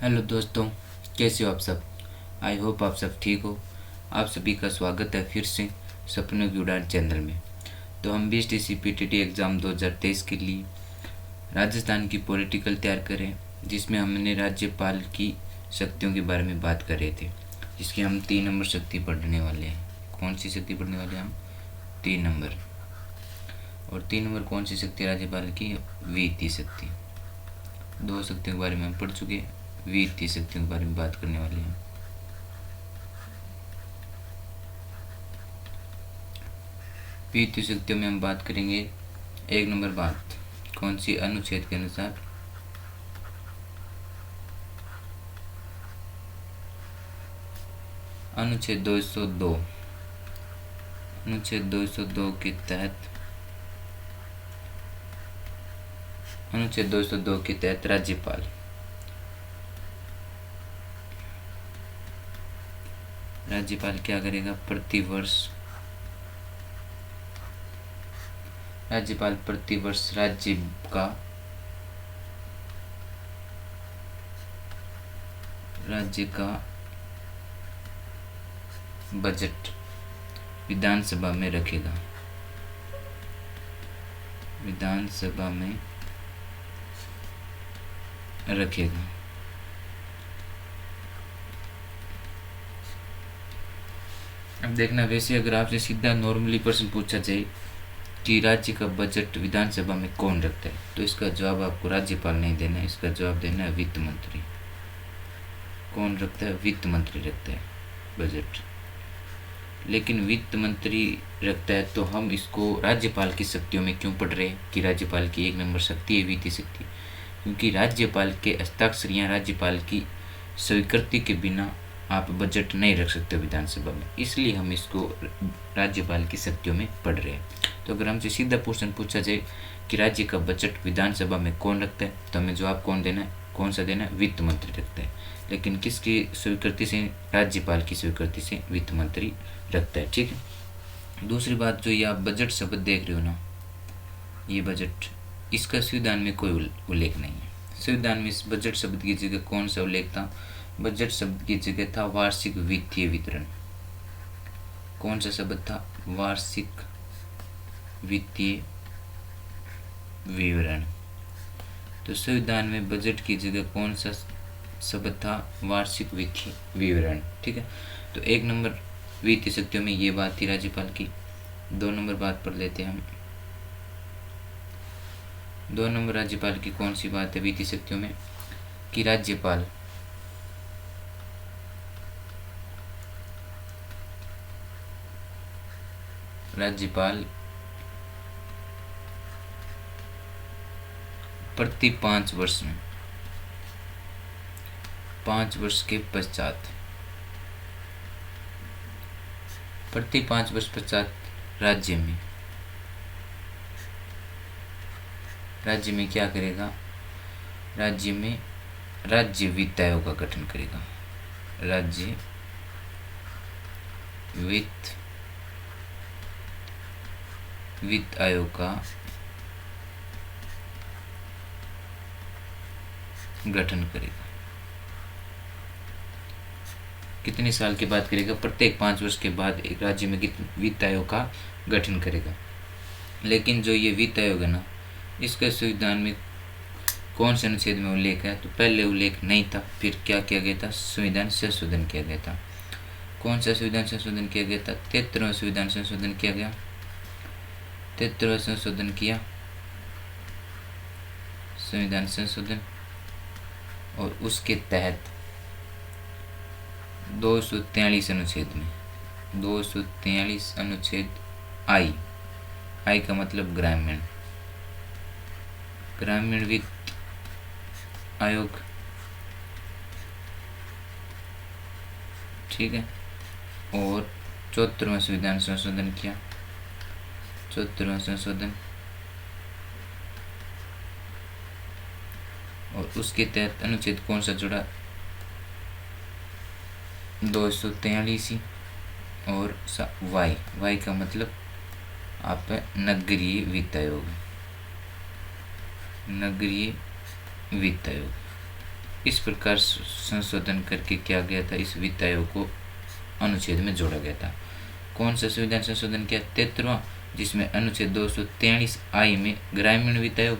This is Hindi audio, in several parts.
हेलो दोस्तों, कैसे हो आप सब। आई होप आप सब ठीक हो। आप सभी का स्वागत है फिर से सपनों की उड़ान चैनल में। तो हम बीएसटीसी पीटीटी एग्ज़ाम 2023 के लिए राजस्थान की पॉलिटिकल तैयार करें, जिसमें हमने राज्यपाल की शक्तियों के बारे में बात कर रहे थे, जिसकी हम 3 नंबर शक्ति पढ़ने वाले हैं। कौन सी शक्ति पढ़ने वाले हैं हम? 3 नंबर। और 3 नंबर कौन सी शक्ति राज्यपाल की? वित्तीय शक्ति। 2 शक्तियों के बारे में हम पढ़ चुके हैं, वित्तीय शक्तियों के बारे में बात करने वाले हैं। वित्तीय शक्तियों में हम बात करेंगे 1 नंबर बात, कौन सी? अनुच्छेद के अनुसार अनुच्छेद 202 अनुच्छेद 202 के तहत अनुच्छेद 202 के तहत राज्यपाल क्या करेगा? राज्यपाल प्रतिवर्ष राज्य का बजट विधानसभा में रखेगा। अब देखना, वैसे अगर आपसे सीधा नॉर्मली प्रश्न पूछा जाए कि राज्य का बजट विधानसभा में कौन रखता है, तो इसका जवाब आपको राज्यपाल नहीं देना है, इसका जवाब देना है वित्त मंत्री। कौन रखता है? वित्त मंत्री रखता है बजट। लेकिन वित्त मंत्री रखता है तो हम इसको राज्यपाल की शक्तियों में क्यों पढ़ रहे हैं कि राज्यपाल की 1 नंबर शक्ति है वित्तीय शक्ति? क्योंकि राज्यपाल के हस्ताक्षर या राज्यपाल की स्वीकृति के बिना आप बजट नहीं रख सकते विधानसभा में, इसलिए हम इसको राज्यपाल की शक्तियों में पढ़ रहे हैं। तो अगर हमसे सीधा क्वेश्चन पूछा जाए कि राज्य का बजट विधानसभा में कौन रखता है, तो हमें जवाब कौन सा देना है? वित्त मंत्री रखता है। लेकिन किसकी स्वीकृति से? राज्यपाल की स्वीकृति से वित्त मंत्री रखता है। ठीक है। दूसरी बात, जो ये आप बजट शब्द देख रहे हो ना, ये बजट, इसका संविधान में कोई उल्लेख नहीं है। संविधान में इस बजट शब्द की जगह कौन सा उल्लेख था? बजट शब्द की जगह था वार्षिक वित्तीय वितरण। कौन सा शब्द था? वार्षिक वित्तीय विवरण। तो संविधान में बजट की जगह कौन सा शब्द था? वार्षिक वित्तीय विवरण। ठीक है। तो 1 नंबर वित्तीय शक्तियों में ये बात थी राज्यपाल की। 2 नंबर बात पढ़ लेते हैं हम। 2 नंबर राज्यपाल की कौन सी बात है वित्तीय शक्तियों में? कि राज्यपाल प्रति 5 वर्ष में 5 वर्ष के पश्चात प्रति 5 वर्ष पश्चात राज्य में क्या करेगा? राज्य में राज्य वित्त आयोग का गठन करेगा। राज्य वित्त आयोग का गठन करेगा। कितने साल के बाद करेगा? प्रत्येक 5 वर्ष के बाद एक राज्य में वित्त आयोग का गठन करेगा। लेकिन जो ये वित्त आयोग है ना, इसका संविधान में कौन से अनुच्छेद में उल्लेख है? तो पहले उल्लेख नहीं था, फिर क्या किया गया था? संविधान संशोधन किया गया था। कौन सा संविधान संशोधन किया गया था? 73वां संविधान संशोधन किया गया। 73वां संशोधन किया संविधान संशोधन, और उसके तहत 243 अनुच्छेद में 243 अनुच्छेद आई का मतलब ग्रामीण वित्त आयोग। ठीक है। और 74वां संविधान संशोधन किया। 74वां संशोधन, और उसके तहत अनुच्छेद कौन सा जुड़ा? 243 और वाई का मतलब आप नगरीय वित्त आयोग। इस प्रकार संशोधन करके क्या गया था, इस वित्त आयोग को अनुच्छेद में जोड़ा गया था। कौन सा संविधान संशोधन किया? 73वां, जिसमें अनुच्छेद 243 में ग्रामीण वित्त आयोग,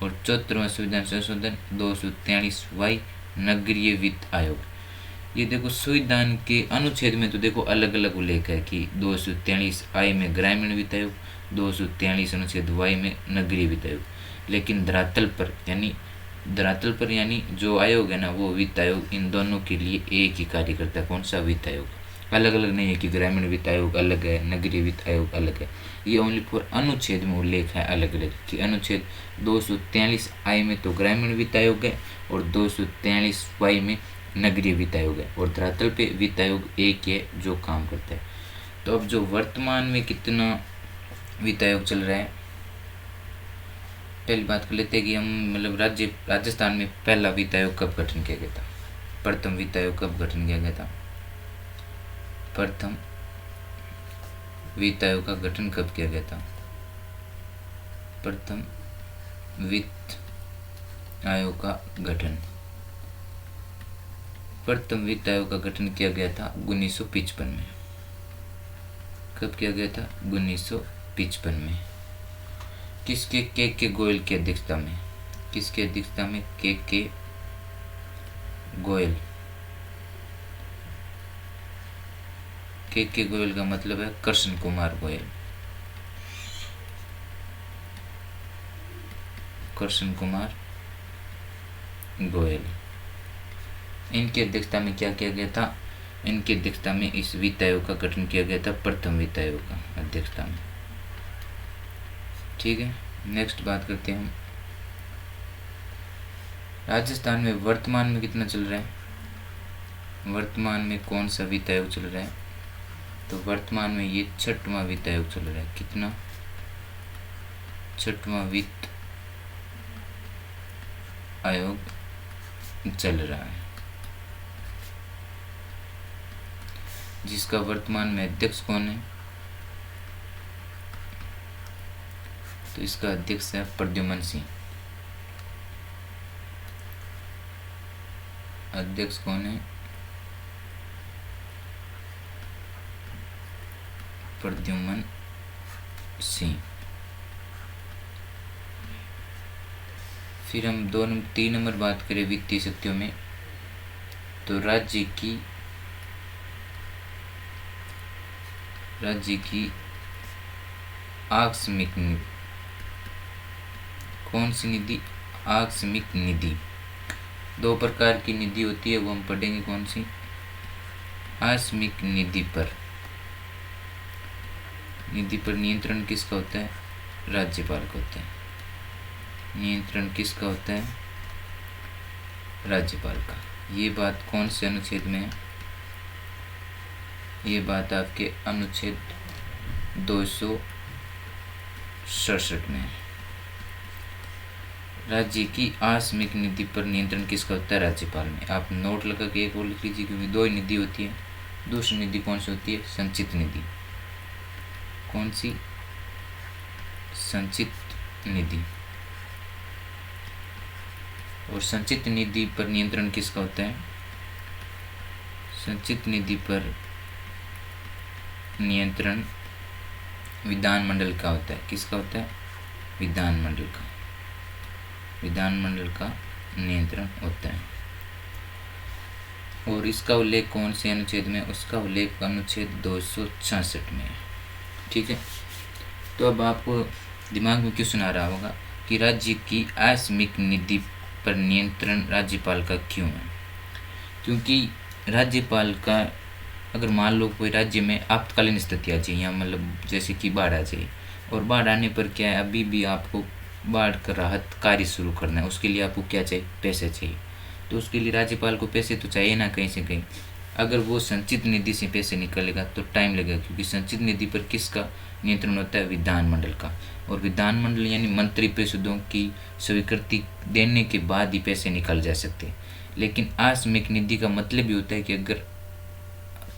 और 74वां संविधान संशोधन 243 नगरीय वित्त आयोग। ये देखो संविधान के अनुच्छेद में तो देखो अलग अलग उल्लेख है कि 243 में ग्रामीण वित्त आयोग, 243 अनुच्छेद वाई में नगरीय वित्त आयोग, लेकिन धरातल पर यानी जो आयोग है ना, वो वित्त आयोग इन दोनों के लिए एक ही कार्य करता है। कौन सा? वित्त आयोग। अलग अलग नहीं है कि ग्रामीण वित्त आयोग अलग है, नगरीय वित्त आयोग अलग है। ये ओनली फॉर अनुच्छेद में उल्लेख है अलग अलग कि अनुच्छेद 243 में तो ग्रामीण वित्त आयोग है और 243 में नगरीय वित्त आयोग है, और धरातल पे वित्त आयोग एक है जो काम करता है। तो अब जो वर्तमान में कितना वित्त आयोग चल रहा है, पहली बात कर लेते हैं कि हम राजस्थान में पहला वित्त आयोग कब गठन किया गया था, प्रथम वित्त आयोग कब गठन किया गया था, प्रथम वित्त आयोग का गठन कब किया गया था? प्रथम वित्त आयोग का गठन, प्रथम वित्त आयोग का गठन किया गया था 1955 में। कब किया गया था? 1955 में। किसके? के गोयल की अध्यक्षता में। किसकी अध्यक्षता में? के गोयल। के गोयल का मतलब है कृष्ण कुमार गोयल। कृष्ण कुमार गोयल, इनकी अध्यक्षता में क्या किया गया था? इनकी अध्यक्षता में इस वित्त आयोग का गठन किया गया था, प्रथम वित्त आयोग का अध्यक्षता में। ठीक है, नेक्स्ट बात करते हैं हम राजस्थान में वर्तमान में कितना चल रहा है। वर्तमान में कौन सा वित्त आयोग चल रहा है? तो वर्तमान में ये 6वां वित्त आयोग चल रहा है। कितना? 6वां वित्त आयोग चल रहा है, जिसका वर्तमान में अध्यक्ष कौन है? तो इसका अध्यक्ष है प्रद्युमन सिंह। अध्यक्ष कौन है? प्रद्युमन सिंह। फिर हम 3 नंबर बात करें वित्तीय शक्तियों में, तो राज्य की आकस्मिक निधि। कौन सी निधि? आकस्मिक निधि। 2 प्रकार की निधि होती है, वो हम पढ़ेंगे। कौन सी? आकस्मिक निधि पर नियंत्रण किसका होता है? राज्यपाल का होता है। नियंत्रण किसका होता है? राज्यपाल का। ये बात कौन से अनुच्छेद में है? ये बात आपके अनुच्छेद 267 में है। राज्य की आकस्मिक निधि पर नियंत्रण किसका होता है? राज्यपाल में। आप नोट लगा के एक और लिख लीजिए, क्योंकि 2 ही निधि होती है। दूसरी निधि कौन सी होती है? संचित निधि। कौन सी? संचित निधि। और संचित निधि पर नियंत्रण किसका होता है? संचित निधि पर नियंत्रण विधानमंडल का होता है। किसका होता है? विधानमंडल का। विधानमंडल का नियंत्रण होता है। और इसका उल्लेख कौन से अनुच्छेद में? उसका उल्लेख अनुच्छेद 266 में है। ठीक है, तो अब आपको दिमाग में क्यों सुना रहा होगा कि राज्य की आकस्मिक निधि पर नियंत्रण राज्यपाल का क्यों है? क्योंकि राज्यपाल का, अगर मान लो कोई राज्य में आपातकालीन स्थिति आ जाए, या जैसे कि बाढ़ आ जाए, और बाढ़ आने पर क्या है, अभी भी आपको बाढ़ का राहत कार्य शुरू करना है, उसके लिए आपको क्या चाहिए? पैसे चाहिए। तो उसके लिए राज्यपाल को पैसे तो चाहिए ना कहीं से कहीं। अगर वो संचित निधि से पैसे निकलेगा तो टाइम लगेगा, क्योंकि संचित निधि पर किसका नियंत्रण होता है? विधानमंडल का। और विधानमंडल यानी मंत्री परिषदों की स्वीकृति देने के बाद ही पैसे निकल जा सकते हैं। लेकिन आकस्मिक निधि का मतलब ये होता है कि अगर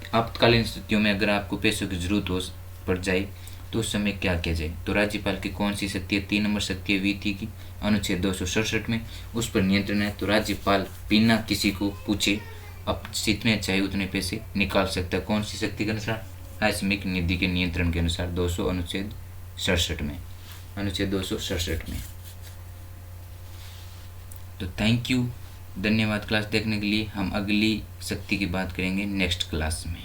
आपातकालीन स्थितियों में अगर आपको पैसों की जरूरत हो पड़ जाए, तो उस समय क्या किया जाए। तो राज्यपाल की कौन सी शक्ति है, 3 नंबर शक्ति है विधि की, अनुच्छेद 267 में उस पर नियंत्रण है। तो राज्यपाल बिना किसी को पूछे अब जितने चाहे उतने पैसे निकाल सकता है। कौन सी शक्ति के अनुसार, आकस्मिक निधि के नियंत्रण के अनुसार, 200 अनुच्छेद 67 में, अनुच्छेद 267 में। तो थैंक यू, धन्यवाद क्लास देखने के लिए। हम अगली शक्ति की बात करेंगे नेक्स्ट क्लास में।